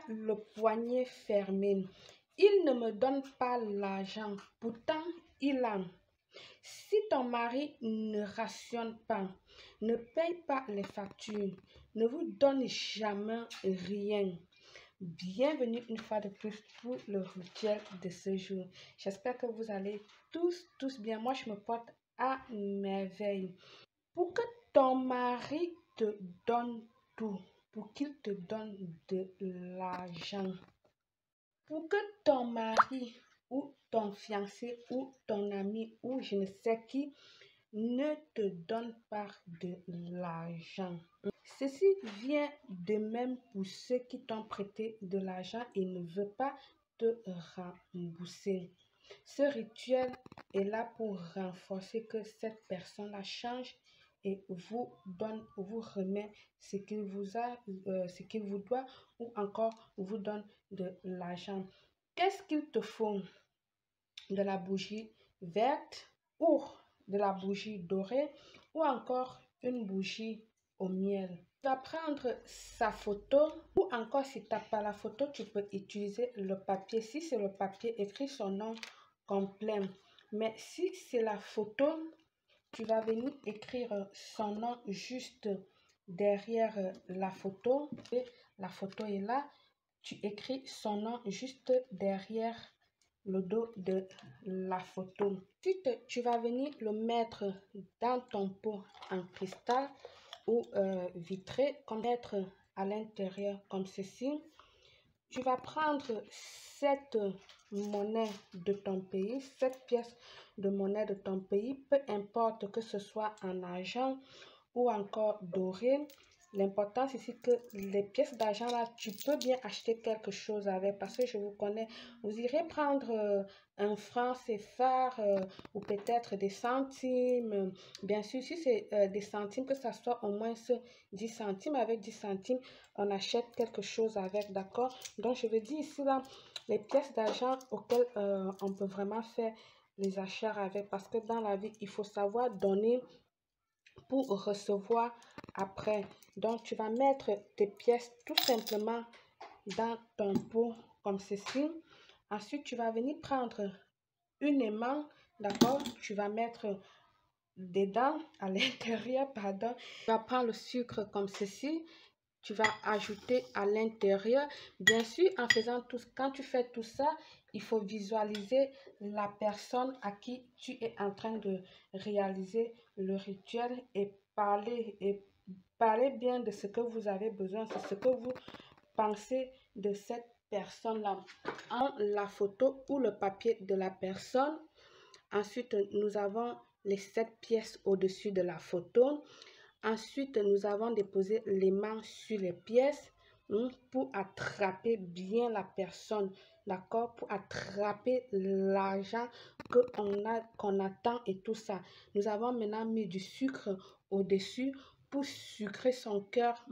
le poignet fermé. Il ne me donne pas l'argent, pourtant il a. Si ton mari ne rationne pas, ne paye pas les factures, ne vous donne jamais rien. Bienvenue une fois de plus pour le rituel de ce jour. J'espère que vous allez tous bien. Moi, je me porte à merveille. Pour que ton mari te donne tout, pour qu'il te donne de l'argent, pour que ton mari ou ton fiancé ou ton ami ou je ne sais qui ne te donne pas de l'argent. Ceci vient de même pour ceux qui t'ont prêté de l'argent et ne veulent pas te rembourser. Ce rituel est là pour renforcer que cette personne-là change et vous donne, vous remet ce qu'il ce qu'il vous doit ou encore vous donne de l'argent. Qu'est-ce qu'il te faut? De la bougie verte ou de la bougie dorée ou encore une bougie au miel. Tu vas prendre sa photo ou encore si tu n'as pas la photo, tu peux utiliser le papier. Si c'est le papier, écris son nom complet. Mais si c'est la photo, tu vas venir écrire son nom juste derrière la photo. Et la photo est là. Tu écris son nom juste derrière le dos de la photo. Ensuite, tu vas venir le mettre dans ton pot en cristal ou vitré, comme mettre à l'intérieur comme ceci. Tu vas prendre cette monnaie de ton pays, cette pièce de monnaie de ton pays, peu importe que ce soit en argent ou encore doré. L'important ici que les pièces d'argent là, tu peux bien acheter quelque chose avec parce que je vous connais. Vous irez prendre un franc CFA ou peut-être des centimes. Bien sûr, si c'est des centimes, que ça soit au moins 10 centimes. Avec 10 centimes, on achète quelque chose avec, d'accord? Donc, je veux dire ici là, les pièces d'argent auxquelles on peut vraiment faire les achats avec parce que dans la vie, il faut savoir donner pour recevoir après. Donc, tu vas mettre tes pièces tout simplement dans ton pot comme ceci. Ensuite, tu vas venir prendre une aimant, d'accord? Tu vas mettre dedans, à l'intérieur, pardon. Tu vas prendre le sucre comme ceci. Tu vas ajouter à l'intérieur. Bien sûr, en faisant tout, quand tu fais tout ça, il faut visualiser la personne à qui tu es en train de réaliser le rituel et parler bien de ce que vous avez besoin, c'est ce que vous pensez de cette personne-là. En la photo ou le papier de la personne. Ensuite, nous avons les 7 pièces au-dessus de la photo. Ensuite, nous avons déposé les mains sur les pièces pour attraper bien la personne, d'accord? Pour attraper l'argent qu'on attend et tout ça. Nous avons maintenant mis du sucre au-dessus pour sucrer son cœur,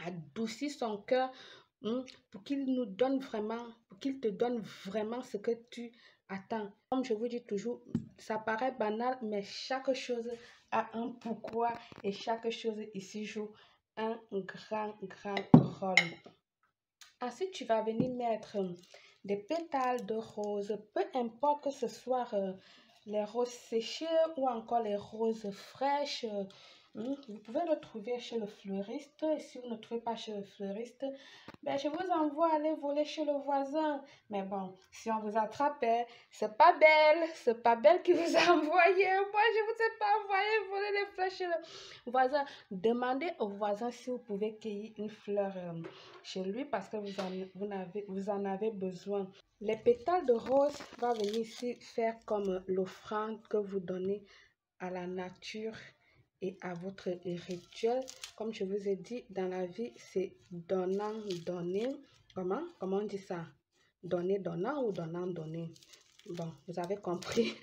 adoucir son cœur, pour qu'il nous donne vraiment, pour qu'il te donne vraiment ce que tu attends. Comme je vous dis toujours, ça paraît banal, mais chaque chose a un pourquoi et chaque chose ici joue un grand rôle. Ensuite, tu vas venir mettre des pétales de rose, peu importe que ce soit les roses séchées ou encore les roses fraîches. Vous pouvez le trouver chez le fleuriste. Et si vous ne trouvez pas chez le fleuriste, ben, je vous envoie aller voler chez le voisin. Mais bon, si on vous attrape, c'est pas belle qui vous a envoyé. Moi, je vous ai pas envoyé voler les fleurs chez le voisin. Demandez au voisin si vous pouvez cueillir une fleur chez lui parce que vous en avez besoin. Les pétales de rose vont venir ici faire comme l'offrande que vous donnez à la nature et à votre rituel. Comme je vous ai dit, dans la vie, c'est donnant, donner. Comment on dit ça? Donner, donnant ou donnant, donner. Bon, vous avez compris.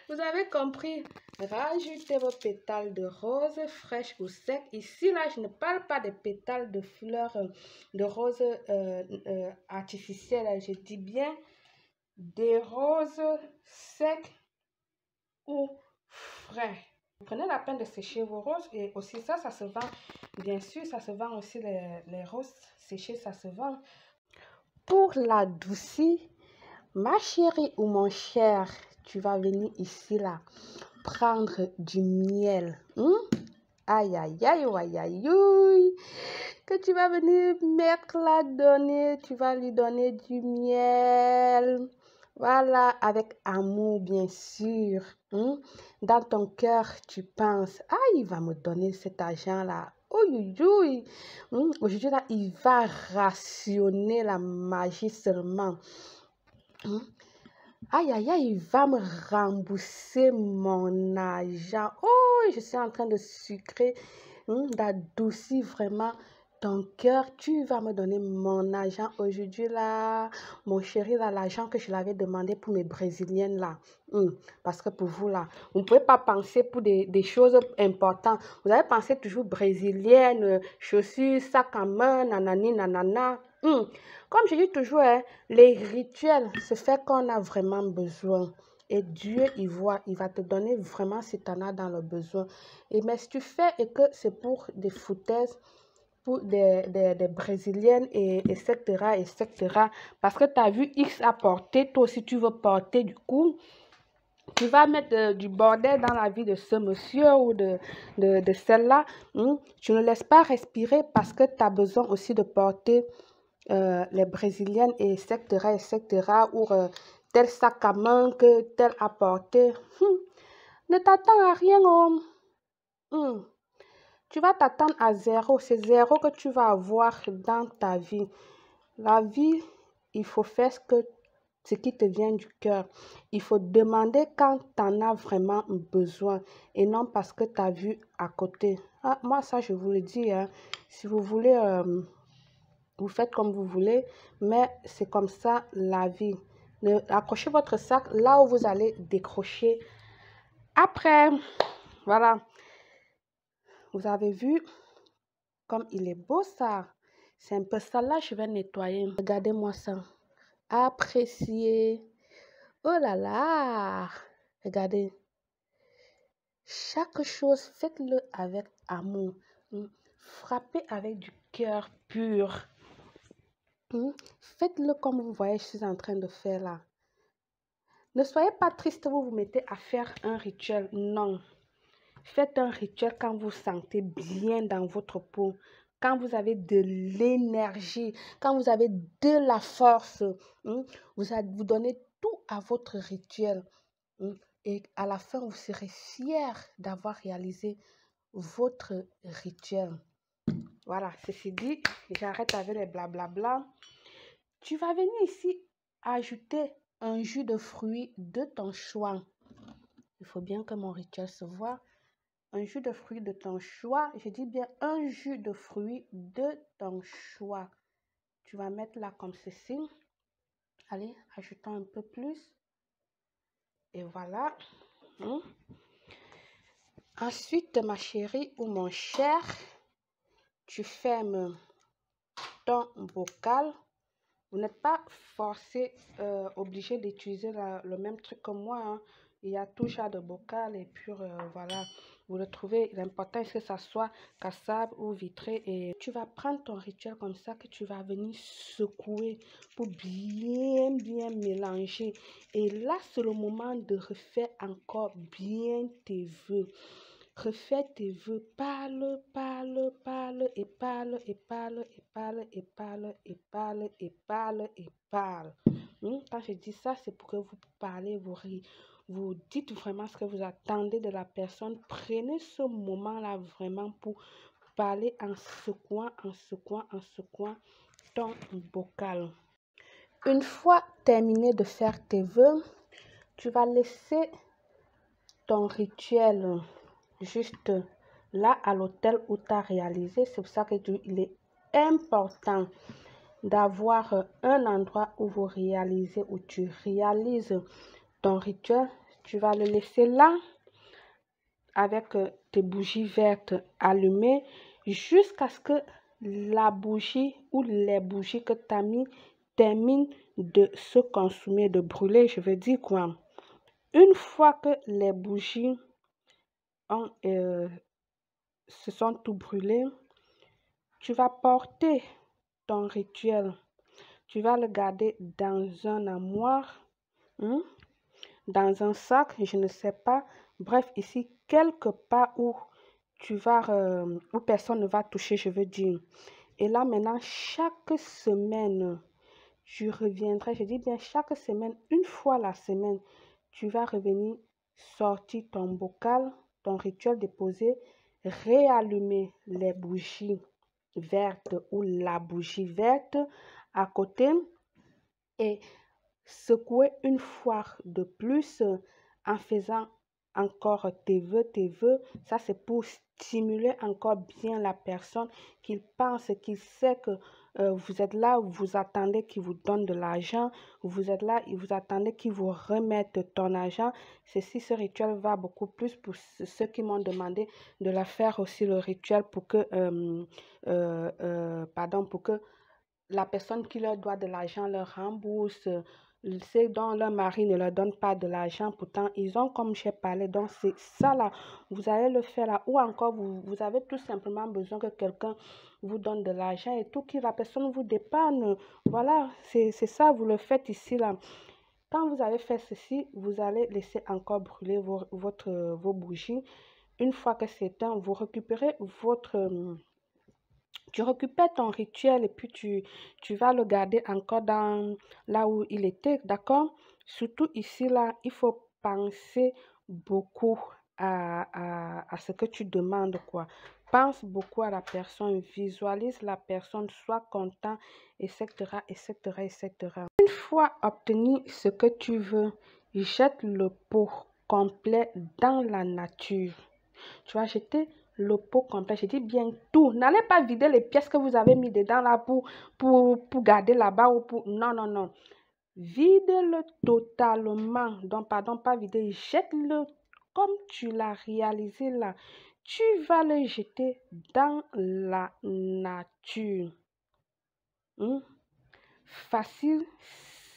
Vous avez compris. Rajoutez vos pétales de rose fraîches ou secs. Ici, là, je ne parle pas des pétales de fleurs de rose artificielles. Je dis bien des roses secs ou frais. Prenez la peine de sécher vos roses et aussi ça se vend. Bien sûr, ça se vend aussi les roses séchées, ça se vend. Pour l'adoucir, ma chérie ou mon cher, tu vas venir ici là, prendre du miel. Aïe, aïe, aïe, aïe, aïe, aïe. Que tu vas venir mettre la donner, tu vas lui donner du miel. Voilà, avec amour, bien sûr. Dans ton cœur, tu penses, ah, il va me donner cet argent-là. Aujourd'hui, là, il va rationner la magie seulement. Aïe, aïe, aïe, il va me rembourser mon argent. Oh, je suis en train de sucrer, d'adoucir vraiment ton cœur. Tu vas me donner mon argent aujourd'hui, là. Mon chéri, là, l'argent que je l'avais demandé pour mes brésiliennes, là. Parce que pour vous, là, vous ne pouvez pas penser pour des choses importantes. Vous avez pensé toujours brésilienne, chaussures, sac à main, nanani, nanana. Comme je dis toujours, les rituels, c'est fait qu'on a vraiment besoin. Et Dieu, il voit, il va te donner vraiment si tu en as dans le besoin. Mais si tu fais et que c'est pour des foutaises, pour des brésiliennes, et etc., etc., parce que tu as vu X à porter, toi aussi tu veux porter, du coup, tu vas mettre du bordel dans la vie de ce monsieur ou de celle-là. Tu ne laisses pas respirer parce que tu as besoin aussi de porter les brésiliennes, et etc., etc., ou tel sac à main que tel a porté. Ne t'attends à rien, homme. Tu vas t'attendre à zéro. C'est zéro que tu vas avoir dans ta vie. La vie, il faut faire ce qui te vient du cœur. Il faut demander quand tu en as vraiment besoin et non parce que tu as vu à côté. Ah, moi, ça, je vous le dis. Si vous voulez, vous faites comme vous voulez, mais c'est comme ça la vie. Accrochez votre sac là où vous allez décrocher après. Voilà. Vous avez vu comme il est beau ça. C'est un peu ça là, je vais nettoyer. Regardez-moi ça. Appréciez. Oh là là. Regardez. Chaque chose, faites-le avec amour. Frappez avec du cœur pur. Faites-le comme vous voyez, je suis en train de faire là. Ne soyez pas triste, vous vous mettez à faire un rituel. Non. Faites un rituel quand vous sentez bien dans votre peau, quand vous avez de l'énergie, quand vous avez de la force. Vous donnez tout à votre rituel. Et à la fin, vous serez fier d'avoir réalisé votre rituel. Voilà, ceci dit, j'arrête avec les blablabla. Tu vas venir ici ajouter un jus de fruits de ton choix. Il faut bien que mon rituel se voit. Un jus de fruits de ton choix. Je dis bien un jus de fruits de ton choix. Tu vas mettre là comme ceci. Allez, ajoutons un peu plus. Et voilà. Ensuite, ma chérie ou mon cher, tu fermes ton bocal. Vous n'êtes pas forcé, obligé d'utiliser le même truc que moi. Il y a tout genre de bocal et puis voilà, vous le trouvez. L'important est que ça soit cassable ou vitré. Et tu vas prendre ton rituel comme ça que tu vas venir secouer pour bien mélanger. Et là, c'est le moment de refaire encore bien tes vœux. Refais tes vœux, parle, parle, parle, et parle, et parle, et parle, et parle, et parle, et parle, et parle. Quand je dis ça, c'est pour que vous parlez, vous dites vraiment ce que vous attendez de la personne. Prenez ce moment-là vraiment pour parler en secouant ton bocal. Une fois terminé de faire tes vœux, tu vas laisser ton rituel juste là à l'hôtel où tu as réalisé. C'est pour ça qu'il est important d'avoir un endroit où vous réalisez, où tu réalises ton rituel. Tu vas le laisser là avec tes bougies vertes allumées jusqu'à ce que la bougie ou les bougies que tu as mis terminent de se consumer, de brûler. Je veux dire quoi? Une fois que les bougies se sont tout brûlés, tu vas porter ton rituel. Tu vas le garder dans un armoire, dans un sac, je ne sais pas. Bref, ici, quelque part où où personne ne va toucher, je veux dire. Et là, maintenant, chaque semaine, tu reviendrais, je dis bien chaque semaine, une fois la semaine, tu vas revenir sortir ton bocal, ton rituel déposé, réallumer les bougies vertes ou la bougie verte à côté et secouer une fois de plus en faisant encore tes vœux. Ça, c'est pour stimuler encore bien la personne, qu'il pense, qu'il sait que vous êtes là, vous attendez qu'il vous donne de l'argent, vous êtes là, vous attendez qu'il vous remette ton argent. Ce rituel va beaucoup plus pour ceux qui m'ont demandé de la faire aussi, le rituel pour que, pour que la personne qui leur doit de l'argent leur rembourse, ceux dont leur mari ne leur donne pas de l'argent, pourtant ils ont comme j'ai parlé, donc c'est ça là, vous allez le faire là, ou encore vous avez tout simplement besoin que quelqu'un vous donne de l'argent et tout, que la personne vous dépanne, voilà, c'est ça, vous le faites ici là. Quand vous avez fait ceci, vous allez laisser encore brûler vos bougies. Une fois que c'est éteint, vous récupérez tu récupères ton rituel et puis tu vas le garder encore dans là où il était, d'accord? Surtout ici, là, il faut penser beaucoup à ce que tu demandes, quoi. Pense beaucoup à la personne, visualise la personne, sois content, etc., etc., etc. Une fois obtenu ce que tu veux, jette le pot complet dans la nature. Tu vas jeter le pot complet. Je dis bien tout. N'allez pas vider les pièces que vous avez mis dedans là pour garder là-bas ou pour... Non, non, non. Vide-le totalement. Donc, pardon, pas vider. Jette-le comme tu l'as réalisé là. Tu vas le jeter dans la nature. Facile,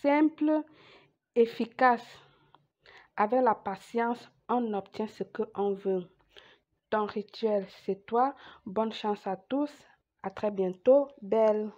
simple, efficace. Avec la patience, on obtient ce qu'on veut. Ton rituel, c'est toi. Bonne chance à tous. À très bientôt. Belle.